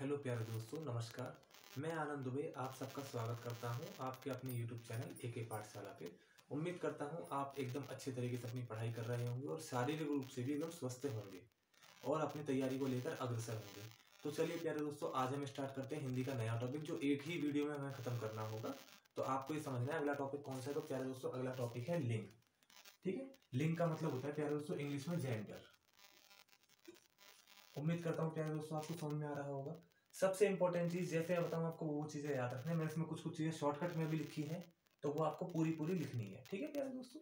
Hello प्यारे दोस्तों, नमस्कार। मैं आनंद दुबे आप सबका स्वागत करता हूं आपके अपने यूट्यूब चैनल एके पाठशाला पे। उम्मीद करता हूं आप एकदम अच्छे तरीके से अपनी पढ़ाई कर रहे होंगे और शारीरिक रूप से भी एकदम स्वस्थ होंगे और अपनी तैयारी को लेकर अग्रसर होंगे। तो चलिए प्यारे दोस्तों, आज हम स्टार्ट करते हैं हिंदी का नया टॉपिक जो एक ही वीडियो में हमें खत्म करना होगा। तो आपको ये समझना है अगला टॉपिक कौन सा है। तो प्यारे दोस्तों, अगला टॉपिक है लिंग। ठीक है, लिंग का मतलब होता है प्यारे दोस्तों इंग्लिश में जेंडर। उम्मीद करता हूँ प्यारे दोस्तों आपको समझ में आ रहा होगा। सबसे इंपॉर्टेंट चीज जैसे मैं बताऊँ आपको वो चीजें याद रखना है। मैंने इसमें कुछ कुछ चीजें शॉर्टकट में भी लिखी है तो वो आपको पूरी पूरी लिखनी है। ठीक है प्यारे दोस्तों,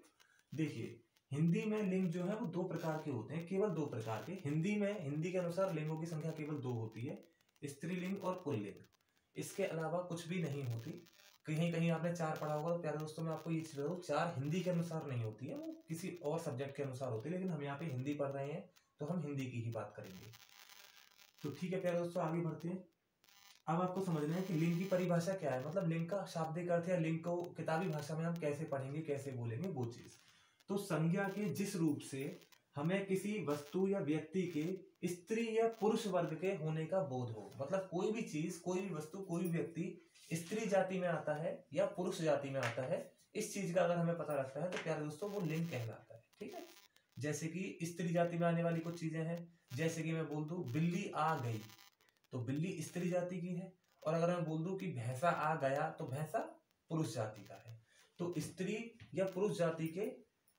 देखिए हिंदी में लिंग जो है वो दो प्रकार के होते हैं, केवल दो प्रकार के। हिंदी के अनुसार लिंगों की संख्या केवल दो होती है, स्त्रीलिंग और पुल्लिंग। इसके अलावा कुछ भी नहीं होती। कहीं कहीं आपने चार पढ़ा होगा। तो प्यारे दोस्तों मैं आपको ये चीज बताऊँ, चार हिंदी के अनुसार नहीं होती है, वो किसी और सब्जेक्ट के अनुसार होती है। लेकिन हम यहाँ पे हिंदी पढ़ रहे हैं तो हम हिंदी की ही बात करेंगे। तो ठीक है प्यारे दोस्तों, आगे बढ़ते हैं। अब आपको समझना है कि लिंग की परिभाषा क्या है, मतलब लिंग का शाब्दिक अर्थ या लिंग को किताबी भाषा में हम कैसे पढ़ेंगे, कैसे बोलेंगे वो चीज। तो संज्ञा के जिस रूप से हमें किसी वस्तु या व्यक्ति के स्त्री या पुरुष वर्ग के होने का बोध हो, मतलब कोई भी चीज, कोई भी वस्तु, कोई भी व्यक्ति स्त्री जाति में आता है या पुरुष जाति में आता है, इस चीज का अगर हमें पता लगता है तो प्यारे दोस्तों वो लिंग कहलाता है। ठीक है, जैसे कि स्त्री जाति में आने वाली कुछ चीजें हैं। जैसे कि मैं बोल दूं बिल्ली आ गई, तो बिल्ली स्त्री जाति की है। और अगर मैं बोल दूं कि भैंसा आ गया, तो भैंसा पुरुष जाति का है। तो स्त्री या पुरुष जाति के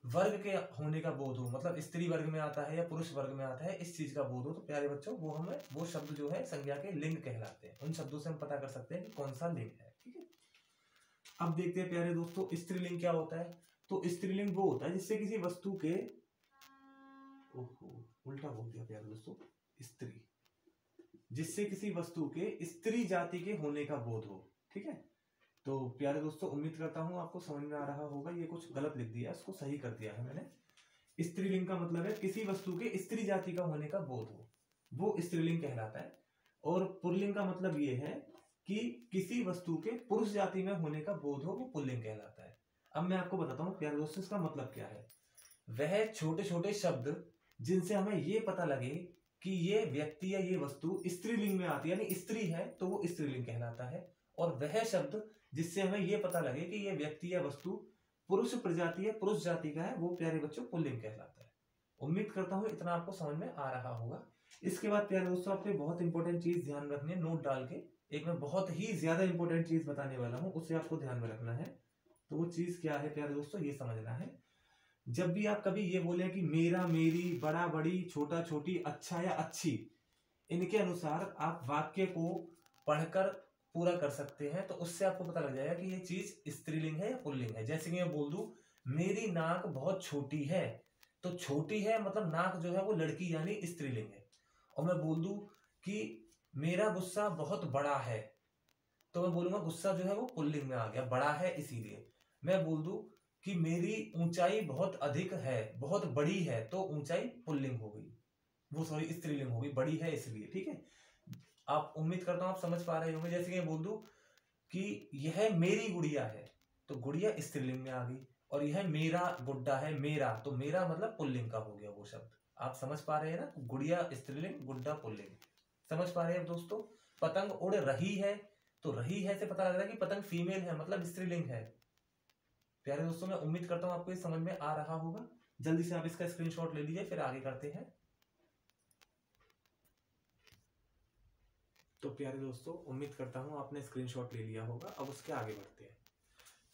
वर्ग के होने का बोध हो, मतलब स्त्री वर्ग में आता है या पुरुष वर्ग में आता है, इस चीज का बोध हो, तो प्यारे बच्चों वो हमें वो शब्द जो है संज्ञा के लिंग कहलाते हैं। उन शब्दों से हम पता कर सकते हैं कि कौन सा लिंग है। ठीक है, अब देखते हैं प्यारे दोस्तों स्त्रीलिंग क्या होता है। तो स्त्रीलिंग वो होता है जिससे किसी वस्तु के, ओहो उल्टा बोल दिया प्यारे दोस्तों, स्त्री, जिससे किसी वस्तु के स्त्री जाति के होने का बोध हो। ठीक है, तो प्यारे दोस्तों उम्मीद करता हूं आपको समझ में आ रहा होगा। ये कुछ गलत लिख दिया, इसको सही कर दिया है मैंने। स्त्रीलिंग का मतलब है किसी वस्तु के स्त्री जाति का होने का बोध हो, वो स्त्रीलिंग कहलाता है। और पुल्लिंग का मतलब ये है कि किसी वस्तु के पुरुष जाति में होने का बोध हो, वो पुल्लिंग कहलाता है। अब मैं आपको बताता हूँ प्यारे दोस्तों इसका मतलब क्या है। वह छोटे छोटे शब्द जिनसे हमें ये पता लगे कि ये व्यक्ति या ये वस्तु स्त्रीलिंग में आती है, यानी स्त्री है, तो वो स्त्रीलिंग कहलाता है। और वह शब्द जिससे हमें ये पता लगे कि ये व्यक्ति या वस्तु पुरुष प्रजाति या पुरुष जाति का है, वो प्यारे बच्चों पुल्लिंग कहलाता है। उम्मीद करता हूँ इतना आपको समझ में आ रहा होगा। इसके बाद प्यारे दोस्तों आपने बहुत इंपॉर्टेंट चीज ध्यान रखनी है, नोट डाल के। एक मैं बहुत ही ज्यादा इंपॉर्टेंट चीज बताने वाला हूँ, उसे आपको ध्यान में रखना है। तो वो चीज क्या है प्यारे दोस्तों, ये समझना है। जब भी आप कभी ये बोले कि मेरा, मेरी, बड़ा, बड़ी, छोटा, छोटी, अच्छा या अच्छी, इनके अनुसार आप वाक्य को पढ़कर पूरा कर सकते हैं, तो उससे आपको पता लग जाएगा कि ये चीज स्त्रीलिंग है या पुल्लिंग है। जैसे कि मैं बोल दूं मेरी नाक बहुत छोटी है, तो छोटी है मतलब नाक जो है वो लड़की यानी स्त्रीलिंग है। और मैं बोल दूं कि मेरा गुस्सा बहुत बड़ा है, तो मैं बोलूंगा गुस्सा जो है वो पुल्लिंग में आ गया, बड़ा है इसीलिए। मैं बोल दूं कि मेरी ऊंचाई बहुत अधिक है, बहुत बड़ी है, तो ऊंचाई पुल्लिंग हो गई, वो सॉरी स्त्रीलिंग हो गई, बड़ी है इसलिए। ठीक है, आप उम्मीद करता हूं आप समझ पा रहे होंगे। जैसे कि मैं बोल दूं कि यह मेरी गुड़िया है, तो गुड़िया स्त्रीलिंग में आ गई। और यह मेरा गुड्डा है, मेरा, तो मेरा मतलब पुल्लिंग का हो गया वो शब्द। आप समझ पा रहे हैं ना, गुड़िया स्त्रीलिंग, गुड्डा पुल्लिंग। समझ पा रहे हैं दोस्तों। पतंग उड़ रही है, तो रही है से पता लग रहा है कि पतंग फीमेल है, मतलब स्त्रीलिंग है। प्यारे दोस्तों मैं उम्मीद करता हूं आपको ये समझ में आ रहा होगा। जल्दी से आप इसका स्क्रीनशॉट ले लीजिए, फिर आगे करते हैं। तो प्यारे दोस्तों उम्मीद करता हूं आपने स्क्रीनशॉट ले लिया होगा। अब उसके आगे बढ़ते हैं।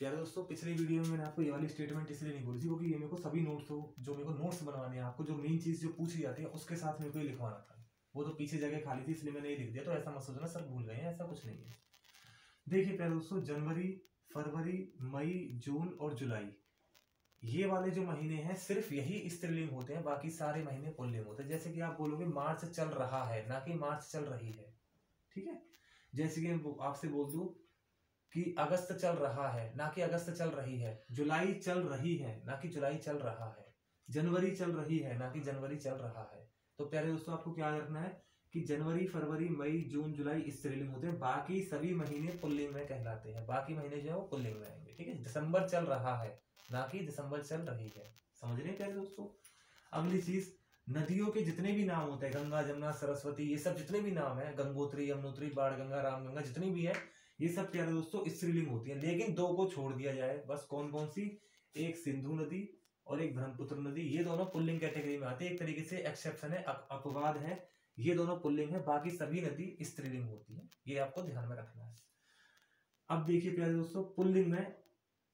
प्यारे दोस्तों पिछली वीडियो में मैंने आपको ये वाली स्टेटमेंट इसलिए नहीं बोली थी क्योंकि ये मेरे को सभी नोट्स जो मेरे को नोट्स बनवाने हैं, आपको जो मेन चीज जो पूछी जाती है उसके साथ मेरे को ये लिखवाना था। वो तो पीछे जगह खाली थी इसलिए मैंने ये लिख दिया, तो ऐसा मत सोचना सर भूल गए हैं, ऐसा कुछ नहीं है। देखिए प्यारे दोस्तों, जनवरी, फरवरी, मई, जून और जुलाई, ये वाले जो महीने हैं सिर्फ यही स्त्रीलिंग होते हैं, बाकी सारे महीने पुल्लिंग होते हैं। जैसे कि आप बोलोगे मार्च चल रहा है, ना कि मार्च चल रही है। ठीक है, जैसे कि आपसे बोल दूं कि अगस्त चल रहा है, ना कि अगस्त चल रही है। जुलाई चल रही है, ना कि जुलाई चल रहा है। जनवरी चल रही है, ना कि जनवरी चल रहा है। तो प्यारे दोस्तों आपको क्या रखना है कि जनवरी, फरवरी, मई, जून, जुलाई स्त्रीलिंग होते हैं, बाकी सभी महीने पुल्लिंग में कहलाते हैं। बाकी महीने जो है वो पुल्लिंग में आएंगे। ठीक है, दिसंबर चल रहा है, ना कि दिसंबर चल रही है। समझ रहे हैं प्यारे दोस्तों। अगली चीज, नदियों के जितने भी नाम होते हैं, गंगा जमुना सरस्वती, ये सब जितने भी नाम है, गंगोत्री यमुनोत्री बाण गंगा रामगंगा, जितनी भी है, ये सब प्यारे दोस्तों स्त्रीलिंग होती है। लेकिन दो को छोड़ दिया जाए बस, कौन कौन सी, एक सिंधु नदी और एक ब्रह्मपुत्र नदी, ये दोनों पुल्लिंग कैटेगरी में आते हैं। एक तरीके से एक्सेप्शन है, अपवाद है, ये दोनों पुल्लिंग है, बाकी सभी नदी स्त्रीलिंग होती है, ये आपको ध्यान में रखना है। अब देखिए प्यारे दोस्तों, पुल्लिंग में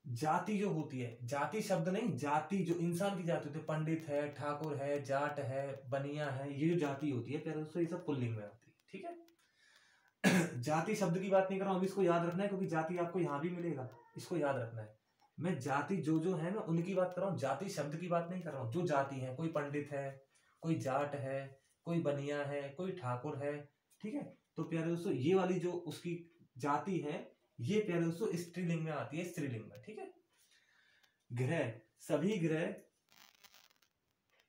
जाति जो होती है, जाति शब्द नहीं, जाति जो इंसान की जाति होती है, पंडित है, ठाकुर है, जाट है, बनिया है, ये जो जाति होती है प्यारे दोस्तों, ये सब पुल्लिंग में आती है। ठीक है। जाति शब्द की बात नहीं कर रहा हूं, अभी इसको याद रखना है, क्योंकि जाति आपको यहां भी मिलेगा, इसको याद रखना है। मैं जाति जो है मैं उनकी बात कर रहा हूँ, जाति शब्द की बात नहीं कर रहा हूँ। जो जाति है, कोई पंडित है, कोई जाट है, कोई बनिया है, कोई ठाकुर है, ठीक है। तो प्यारे दोस्तों ये वाली जो उसकी जाति है, ये प्यारे दोस्तों स्त्रीलिंग में आती है, स्त्रीलिंग में। ठीक है। ग्रह, सभी ग्रह,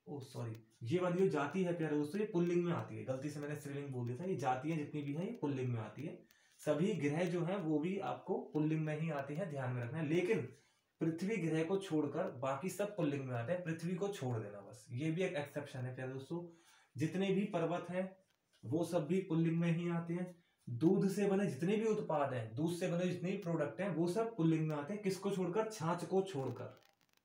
ओ सॉरी, ये वाली जो जाति है प्यारे दोस्तों, ये पुल्लिंग में आती है, गलती से मैंने स्त्रीलिंग बोल दिया था। ये जातियां जितनी भी हैं ये पुल्लिंग में आती है। सभी ग्रह जो हैं वो भी आपको पुल्लिंग में ही आती हैं, ध्यान में रखना है। लेकिन पृथ्वी ग्रह को छोड़कर बाकी सब पुल्लिंग में आते हैं, पृथ्वी को छोड़ देना बस, ये भी एक एक्सेप्शन है प्यारे दोस्तों। जितने भी पर्वत हैं वो सब भी पुल्लिंग में ही आते हैं। दूध से बने जितने भी उत्पाद हैं, दूध से बने जितने भी प्रोडक्ट हैं, वो सब पुल्लिंग में आते हैं। किसको छोड़कर? छाछ को छोड़कर।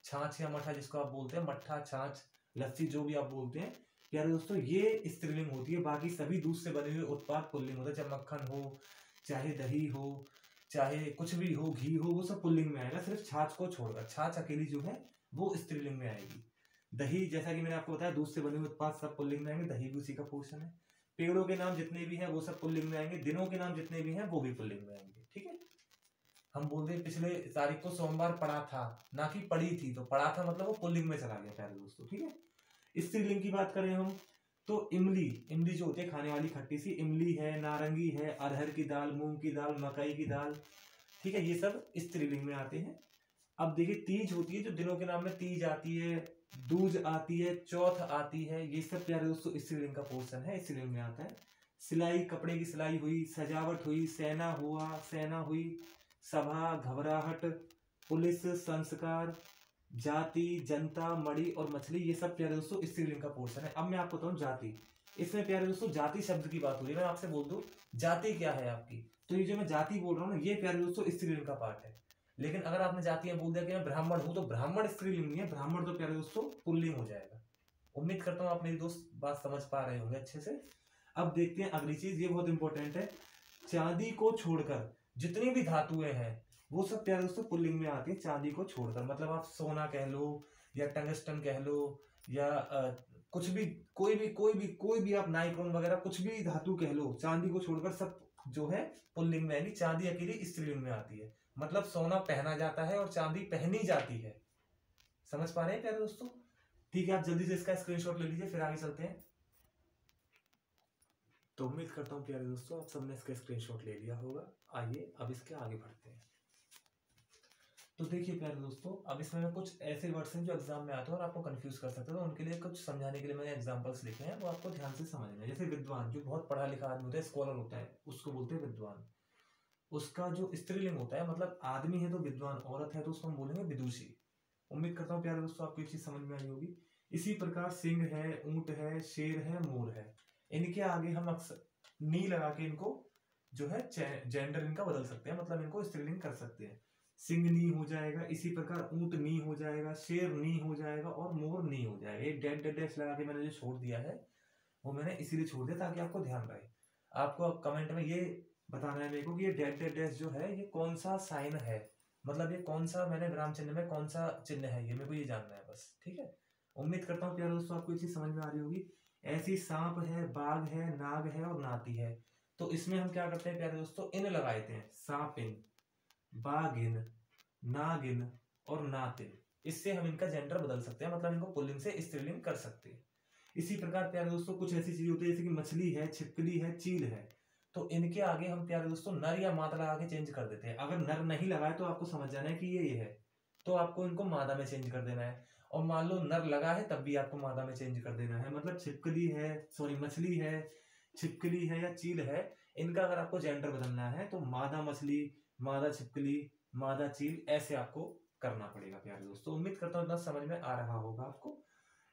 छाछ या मठा जिसको आप बोलते हैं, मट्ठा, छाछ, लस्सी, जो भी आप बोलते हैं प्यारे दोस्तों, ये स्त्रीलिंग होती है। बाकी सभी दूध से बने हुए उत्पाद पुल्लिंग होते हैं, चाहे मक्खन हो, चाहे दही हो, चाहे कुछ भी हो, घी हो, वो सब पुल्लिंग में आएगा, सिर्फ छाछ को छोड़कर। छाछ अकेली जो है वो स्त्रीलिंग में आएगी। दही, जैसा कि मैंने आपको बताया, दूध से बने हुए उत्पाद सब पुल्लिंग में आएंगे, दही भी उसी का पोर्शन है। पेड़ों के नाम जितने भी हैं वो सब पुल्लिंग में आएंगे, दिनों के नाम जितने भी हैं वो भी पुल्लिंग में आएंगे। ठीक है। हम बोलते हैं पिछले तारीख को सोमवार पड़ा था, ना कि पड़ी थी, तो पड़ा था मतलब वो पुल्लिंग में चला गया प्यारे दोस्तों। ठीक है। स्त्रीलिंग की बात करें हम तो इमली, इमली जो होती है खाने वाली खट्टी सी, इमली है, नारंगी है, अरहर की दाल, मूंग की दाल, मकई की दाल, ठीक है, ये सब स्त्रीलिंग में आते हैं। अब देखिए तीज होती है, जो दिनों के नाम में तीज आती है, दूज आती है, चौथ आती है, ये सब प्यारे दोस्तों स्त्रीलिंग का पोर्शन है, स्त्रीलिंग में आता है। सिलाई, कपड़े की सिलाई हुई, सजावट हुई, सेना हुआ, सेना हुई, सभा, घबराहट, पुलिस, संस्कार, जाति, जनता, मड़ी और मछली, ये सब प्यारे दोस्तों स्त्रीलिंग का पोर्शन है। अब मैं आपको बताऊं जाति, इसमें प्यारे दोस्तों जाति शब्द की बात हो रही है। मैं आपसे बोल दूं जाति क्या है आपकी, तो ये जो मैं जाति बोल रहा हूँ ना, ये प्यारे दोस्तों स्त्रीलिंग का पार्ट है। लेकिन अगर आपने जातियां बोल दिया कि मैं ब्राह्मण हूं, तो ब्राह्मण स्त्रीलिंग नहीं है, ब्राह्मण तो प्यारे दोस्तों पुल्लिंग हो जाएगा। उम्मीद करता हूं आप मेरी दोस्त बात समझ पा रहे होंगे अच्छे से। अब देखते हैं अगली चीज, ये बहुत इंपॉर्टेंट है। चांदी को छोड़कर जितनी भी धातुएं हैं वो सब प्यारे दोस्तों पुल्लिंग में आती है, चांदी को छोड़कर। मतलब आप सोना कह लो या टंगस्टन कह लो या कुछ भी, कोई भी आप नाइक्रोन वगैरह कुछ भी धातु कह लो, चांदी को छोड़कर सब जो है पुल्लिंग में आएगी। चांदी अकेली स्त्रीलिंग में आती है। मतलब सोना पहना जाता है और चांदी पहनी जाती है। समझ पा रहे हैं प्यारे दोस्तों? ठीक है, आप जल्दी से इसका स्क्रीनशॉट ले लीजिए, फिर आगे चलते हैं। तो उम्मीद करता हूँ प्यारे दोस्तों आप सबने इसका स्क्रीनशॉट ले लिया होगा। आइए अब इसके आगे बढ़ते हैं। तो देखिए प्यारे दोस्तों, अब इसमें मैं कुछ ऐसे वर्ड्स हैं जो एग्जाम में आते हैं और आपको कंफ्यूज कर सकते हैं, तो उनके लिए कुछ समझाने के लिए मैंने एग्जांपल्स लिखे हैं, वो आपको ध्यान से समझना है। जैसे विद्वान, जो बहुत पढ़ा लिखा आदमी होता है, स्कॉलर होता है, उसको बोलते हैं विद्वान। उसका जो स्त्रीलिंग होता है, मतलब आदमी है तो विद्वान, औरत है तो उसको हम बोलेंगे विदुषी। उम्मीद करता हूँ प्यारे दोस्तों आपको ये चीज समझ में आई होगी। इसी प्रकार सिंह है, ऊंट है, शेर है, मोर है, इनके आगे हम अक्सर नी लगा के इनको जो है जेंडर इनका बदल सकते हैं, मतलब इनको स्त्रीलिंग कर सकते हैं। सिंह नी हो जाएगा, इसी प्रकार ऊंट नी हो जाएगा, शेर नी हो जाएगा और मोर नी हो जाएगा। ये डेड डेड डैश लगा के मैंने जो छोड़ दिया है वो मैंने इसीलिए छोड़ दिया ताकि आपको ध्यान रहे। आपको अब कमेंट में ये बताना है मेरे को कि ये डेड डेड डैश जो है ये कौन सा साइन है, मतलब ये कौन सा, मैंने विराम चिन्ह में कौन सा चिन्ह है, ये मेरे को ये जानना है बस। ठीक है। उम्मीद करता हूँ प्यारे दोस्तों आपको ये चीज समझ में आ रही होगी। ऐसी सांप है, बाघ है, नाग है और नाती है, तो इसमें हम क्या करते हैं प्यारे दोस्तों, इन लगा देते हैं, सांपिन, बाघिन, नागिन और नातिन। इससे हम इनका जेंडर बदल सकते हैं, मतलब इनको पुल्लिंग से स्त्रीलिंग कर सकते हैं। इसी प्रकार प्यारे दोस्तों कुछ ऐसी चीज होती है जैसे कि मछली है, छिपकली है, चील है, तो इनके आगे हम प्यारे दोस्तों नर या मादा लगा के चेंज कर देते हैं। अगर नर नहीं लगाए तो आपको समझ जाना है कि ये है, तो आपको इनको मादा में चेंज कर देना है। और मान लो नर लगा है तब भी आपको मादा में चेंज कर देना है। मतलब छिपकली है, सॉरी मछली है, छिपकली है या चील है, इनका अगर आपको जेंडर बदलना है तो मादा मछली, मादा छिपकली, मादा चील, ऐसे आपको करना पड़ेगा प्यारे दोस्तों। उम्मीद करता हूँ इतना समझ में आ रहा होगा आपको।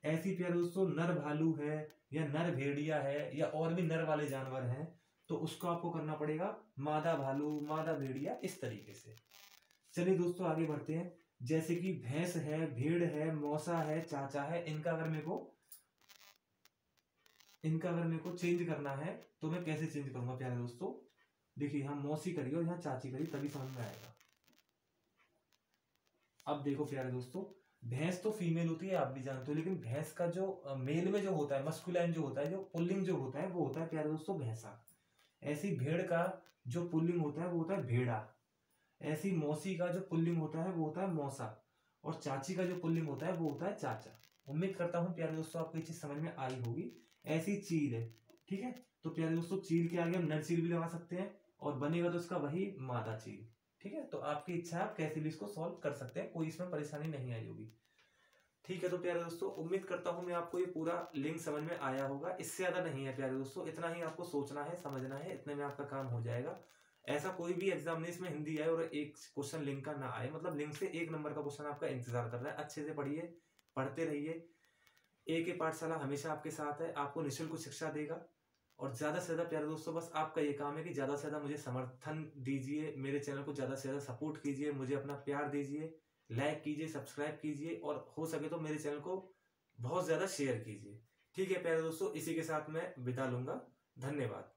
ऐसी प्यारे दोस्तों नर भालू है या नर भेड़िया है या और भी नर वाले जानवर हैं, तो उसको आपको करना पड़ेगा मादा भालू, मादा भेड़िया, इस तरीके से। चलिए दोस्तों आगे बढ़ते हैं। जैसे कि भैंस है, भेड़ है, मौसा है, चाचा है, इनका अगर मेरे को चेंज करना है तो मैं कैसे चेंज करूंगा प्यारे दोस्तों? देखिए यहाँ मौसी करिए और यहाँ चाची करिए, तभी समझ में आएगा। अब देखो प्यारे दोस्तों, भैंस तो फीमेल होती है, आप भी जानते हो, लेकिन भैंस का जो मेल में जो होता है, मस्कुलाइन जो होता है, जो पुल्लिंग जो होता है, वो होता है प्यारे दोस्तों भैंसा। ऐसी भेड़ का जो पुल्लिंग होता है वो होता है भेड़ा। ऐसी मौसी का जो पुल्लिंग होता है वो होता है मौसा। और चाची का जो पुल्लिंग होता है वो होता है चाचा। उम्मीद करता हूँ प्यारे दोस्तों आपको ये चीज समझ में आई होगी। ऐसी चील है, ठीक है, तो प्यारे दोस्तों चील के आगे हम नर चील भी लगा सकते हैं और बनेगा तो इसका वही मादा चील। ठीक है, तो आपकी इच्छा है, आप कैसे भी इसको सॉल्व कर सकते हैं, कोई इसमें परेशानी नहीं आई होगी। ठीक है, तो प्यारे दोस्तों उम्मीद करता हूँ मैं आपको ये पूरा लिंक समझ में आया होगा। इससे ज्यादा नहीं है प्यारे दोस्तों, इतना ही आपको सोचना है, समझना है, इतने में आपका काम हो जाएगा। ऐसा कोई भी एग्जाम नहीं इसमें हिंदी आए और एक क्वेश्चन लिंक का ना आए, मतलब लिंक से 1 नंबर का क्वेश्चन आपका इंतजार कर रहा है। अच्छे से पढ़िए, पढ़ते रहिए। एक पाठशाला हमेशा आपके साथ है, आपको निःशुल्क शिक्षा देगा। और ज्यादा से ज्यादा प्यारे दोस्तों बस आपका ये काम है कि ज्यादा से ज्यादा मुझे समर्थन दीजिए, मेरे चैनल को ज्यादा से ज्यादा सपोर्ट कीजिए, मुझे अपना प्यार दीजिए, लाइक कीजिए, सब्सक्राइब कीजिए और हो सके तो मेरे चैनल को बहुत ज्यादा शेयर कीजिए। ठीक है प्यारे दोस्तों, इसी के साथ मैं विदा लूंगा। धन्यवाद।